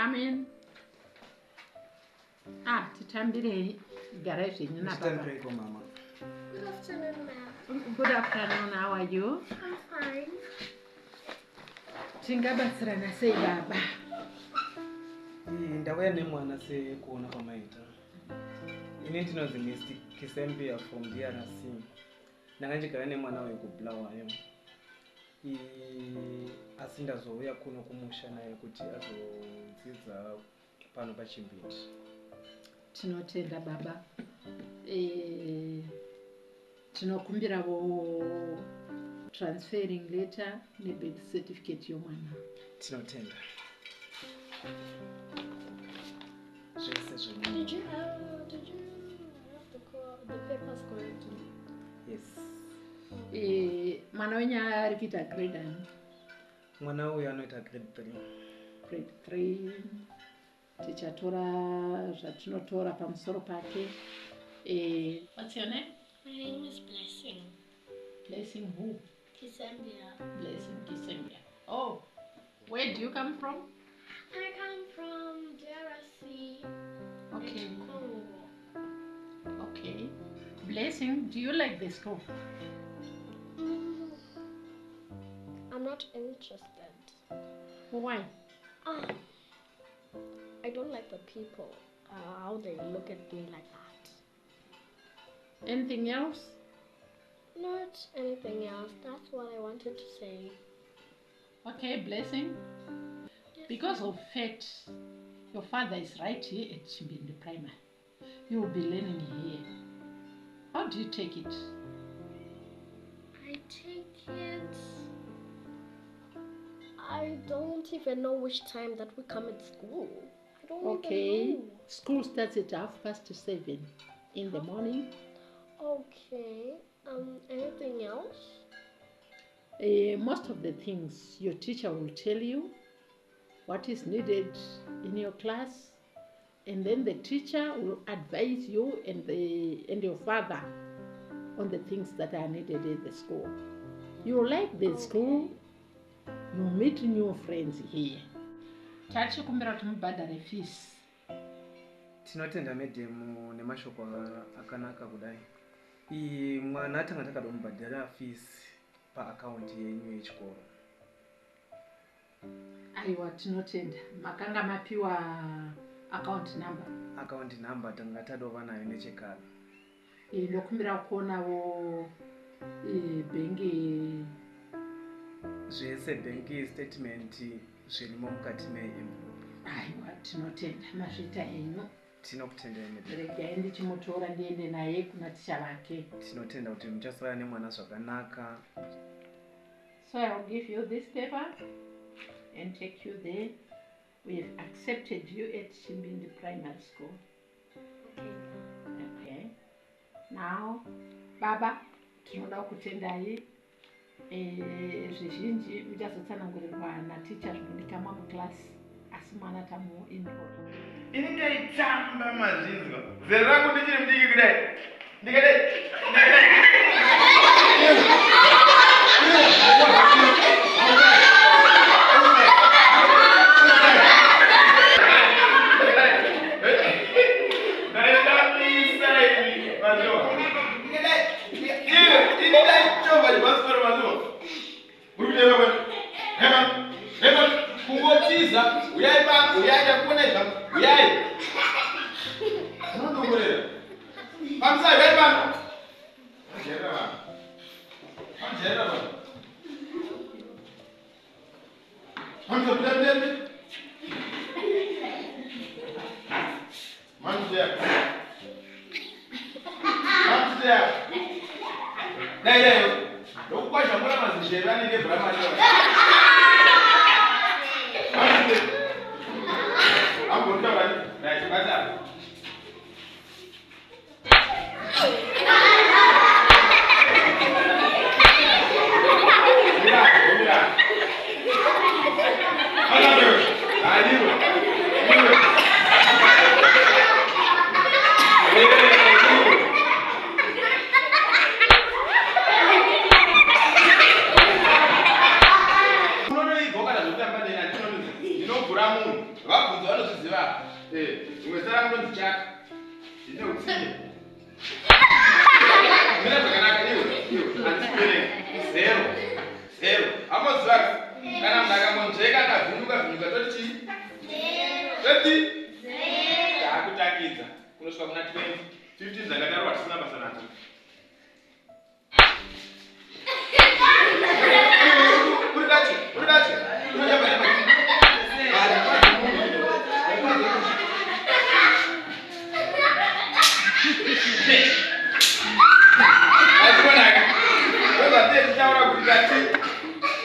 Come in. Titambire garai zvenyu Stand break, Mama. Good afternoon, ma'am. Good afternoon, how are you? I'm fine. Tingabatsirana sei baba? Ndauya nemwana sekuona kwamaita. Ini ndinonzi Mr. Kisembia from DRC. Ndanga ndigara nemwana wekubulawayo. Asi ndazouya kuno kumusha naye kuti azodzidza pano paChimbiti. Tinotenda baba. Tinokumbirawo transferring letter nebirth certificate yomwana. Tinotenda. Zvese Did you have the papers correctly? Yes. Mwana wenyu ari kuita grade ani? Mwana uyu anoita grade 3. Grade 3. Tichatora zvatinotora pamusoro pake. What's your name? My name is Blessing. Blessing who? Kisembia. Blessing Kisembia. Oh, where do you come from? I come from DRC. Okay. Congo. Okay. Blessing, do you like the school? I'm not interested. Why? I don't like the people. How they look at me like that. Anything else? Not anything else. That's what I wanted to say. Okay, Blessing. Yes. Because of fact, your father is right here at Chimbindi Primary. You will be learning here. How do you take it? I take it. I don't even know which time that we come at school. I don't Okay. even know. School starts at 7:30 in the morning. Okay. Anything else? Most of the things your teacher will tell you what is needed in your class, and then the teacher will advise you and your father on the things that are needed at the school. You like the school, you meet new friends here. Tachikumbira kuti mubhadhare fees. Tinotenda madam nemashoko akanaka kudai. Mwana tanga takadamubhadhara fees paaccount yenyu yechikoro. Aiwa, tinotenda. Makanga mapiwa account number. Account number tanga tadova nayo nechekare. Ndokumbira kuonawo bhengi zvese bank statement zvirimo mukati meenvelope. Aiwa, tinotenda mazvita enyu. Tinokutendai madam. Regai ndichimutora ndiende naye kuna ticha vake. Tinotenda kuti muchasara nemwana zvakanaka. So I will give you this paper and take you there. We have accepted you at Chimbindi Primary School. Okay. Now, Baba, tinoda kutendai. Zvizhinji muchazotsanangurirwa naticha zvinodikanwa muklasi, asi mwana tamuinroll. Ini ndaitamba mazvinzwa. Zero rangu ndichiri mudiki kudai. Ndikadai.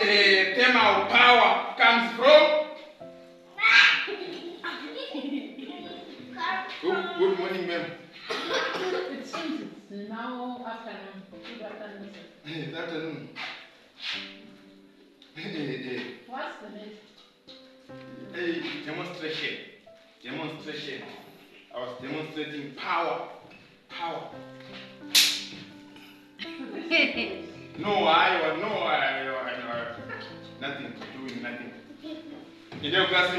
thermal power comes from? Good morning, ma'am. It seems it's now afternoon. Good afternoon, sir. Good afternoon. What's the next? Demonstration. I was demonstrating power. No, nothing. Doing nothing. In your class,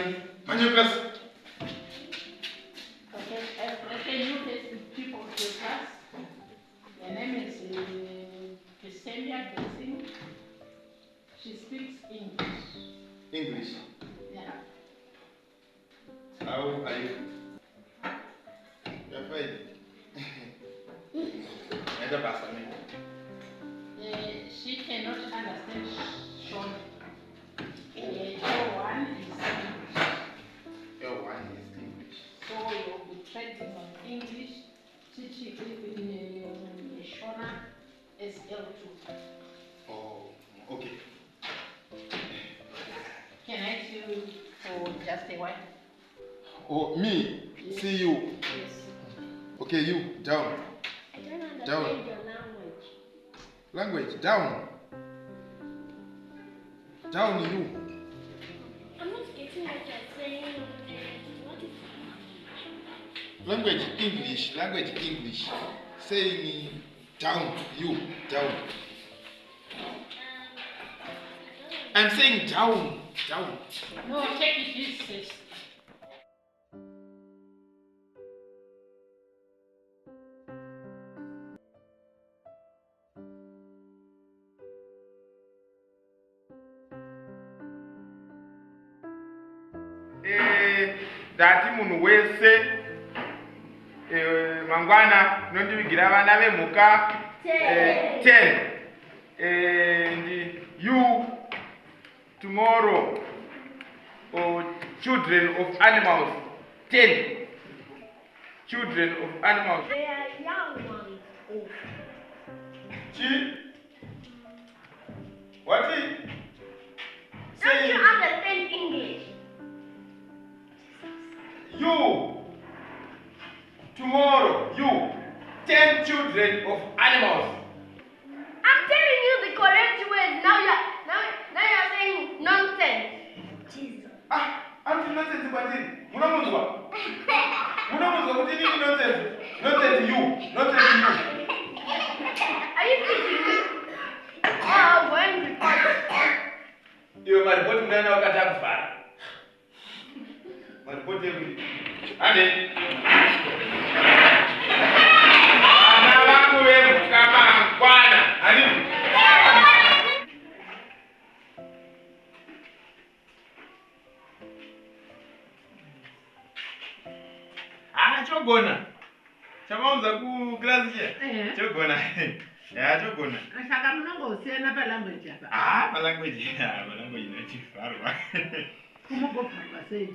Okay, can you take the people to your class? Her name is Ksenia Blessing. She speaks English. English. Yeah. How are you? You're fine. She cannot understand Sean. L1 is English. L1 is English. So you'll be trading on English, teaching in Shona is L2. Oh, okay. Can I see you for just a while? Oh, me? Yes. See you. Yes. Okay, you, down. I don't understand Down. your language. Language, down. Down, you. I'm not getting what you're saying. What is Language, English. Saying down, you, down. I'm saying down. No, take it this first. Ndati munhu wese mangwana nondivigira vana vemhuka 10 and you tomorrow children of animals 10 children of animals. they are young ones? Oh. What is Don't you understand English? you tomorrow 10 children of animals. I'm telling you the correct words. Now you're saying nonsense. Jesus. Anti nonsense kwatiri. Munomunzwa kuti nini nonsense? Nonsense you. Are you kidding me? Oh, going to report. Iwe maripoti mnana wakati akuvhara. Maripoti eku. Ande. Vana vangu vemhuka mangwana. Handiti. Chogona. Chamaunza kuklasi che? Chogona. Ya chogona. Saka munongosiyana palanguage apa. Palanguage inachivharwa. Kumugobharwa sei?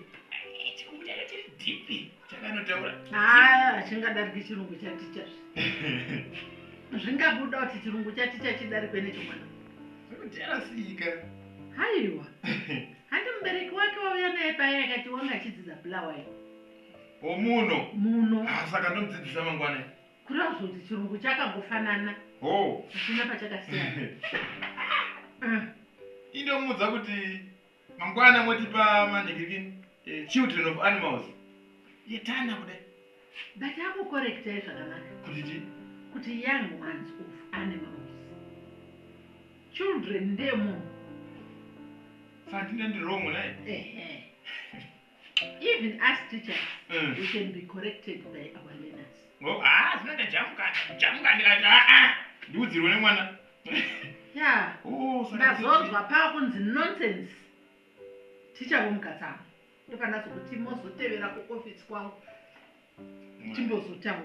Chikubudaka chiri deep. Chakanotaura. Chingadariki chirungu chaticha. Zvingabuda kuti chirungu chaticha chidarikwe nechomwana. Kuti arasika. Haiwa. Handi mubereki wake wauya naye paya akati wanga achidzidza bulawayo. Muno. Saka ndomudzidzisa mangwana. Kurazvoti chirungu chakangofanana. Zvisina pachakasiyana. Indomudza kuti mangwana motipa manhikikini children of animals. Yetana kudai. But akukorektai zvakanaka. Kuti young ones of animals. Children ndemo. Saka ndine wrong naye. Even as teachers, we can be corrected by our learners. Zvinenge jamuka ndikati ndiudzirwe nemwana. Yeah. Ndazonzwa pakunzi nonsense. Teacher vomukatsama. Ndopanda zokuti mozotevera kuoffice kwavo. Timbozotaura.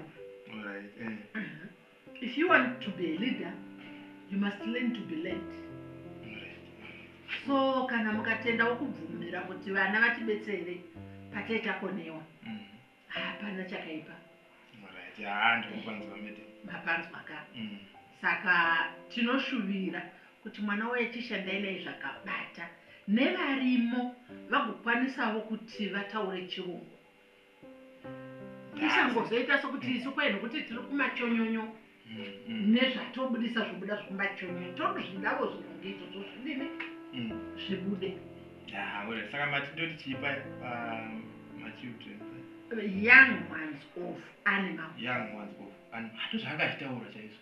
If you want to be a leader, you must learn to be led. So kana mukatenda wokubvumira kuti vana vatibetsere patetakonewa. Hapana chakaipa. Mapanzwa ka. Saka tinoshuvira kuti mwana wechishandai naye zvakabata nevarimo vagokwanisawo kuti vataure chirungu. Tisangozoita sokuti isu kwenu kuti tiri kumachonyonyo nezvatobudisa zvobuda zvokumachonyonyo tozvidawo zvirungu izvozvo zvidini zvibude. Saka matindoti chipa machildren Young ones of animals. Hatozvaakachitaura chaizvo.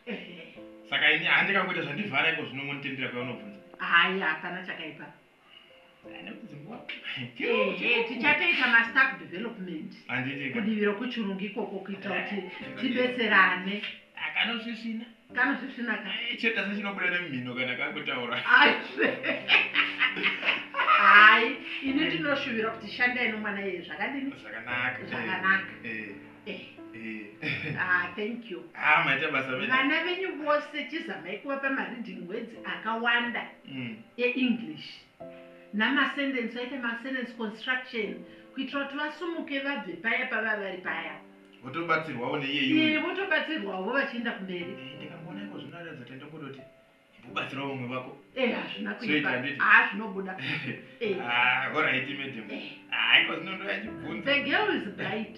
Saka ini handikangoita zvandivhara iko zvinongonitendera kwaunobvunza. Haya, hapana chakaipa. Tichatoita mastaff development kudivira kuchirungu ikoko kuita kuti tibetserane. Kanosvisvina ka chete asi chinobuda nemhino kana kangotaura. Hai, ini ndinoshuvira kuti shandai nomwana iye zvakadini? Zvakanaka. Thank you. Maita basa venyu. Vana venyu vose chizamai kuvapa mareading words akawanda eEnglish. Namasentence aite masentence construction kuitira kuti vasumuke vabve paya pavavari paya. Votobatsirwawo neiyeyo. Votobatsirwawo vachienda kumberi. Ndikamuona iko zvinoratidza tenda kutoti kubatsirawo umwe wako. Hazvina kuipa. Zvinobuda. Alright, madam. Iko zvinondoyachibvunza. The girl is bright.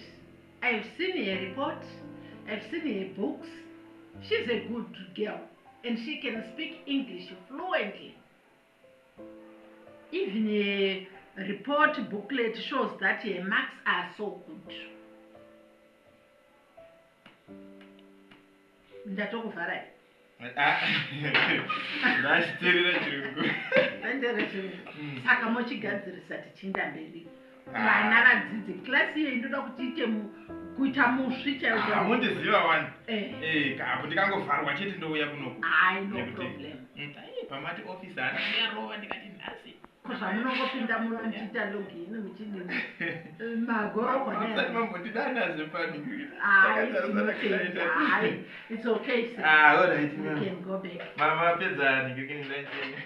I've seen her report. I've seen her books. She's a good girl. And she can speak English fluently. Even a report booklet shows that her marks are so good. Ndatokuvharai. Ndachiterera chirungu. Saka mochigadzirisa tichinda mberi. Vana vadzidze klasi iyo indoda kuti ite kuita musvi chaiwo. Mundiziva wani. Kapo ndikangovharwa chete ndouya kunoku. No problem. Pamati office anarova ndikati nhasi. Zvamunongopinda munochiita login muchidini magorogwa ne. Mambotidana zvepani. It's okay, sir. All right. You can go back. Mama pedza ndikini ndaitenga.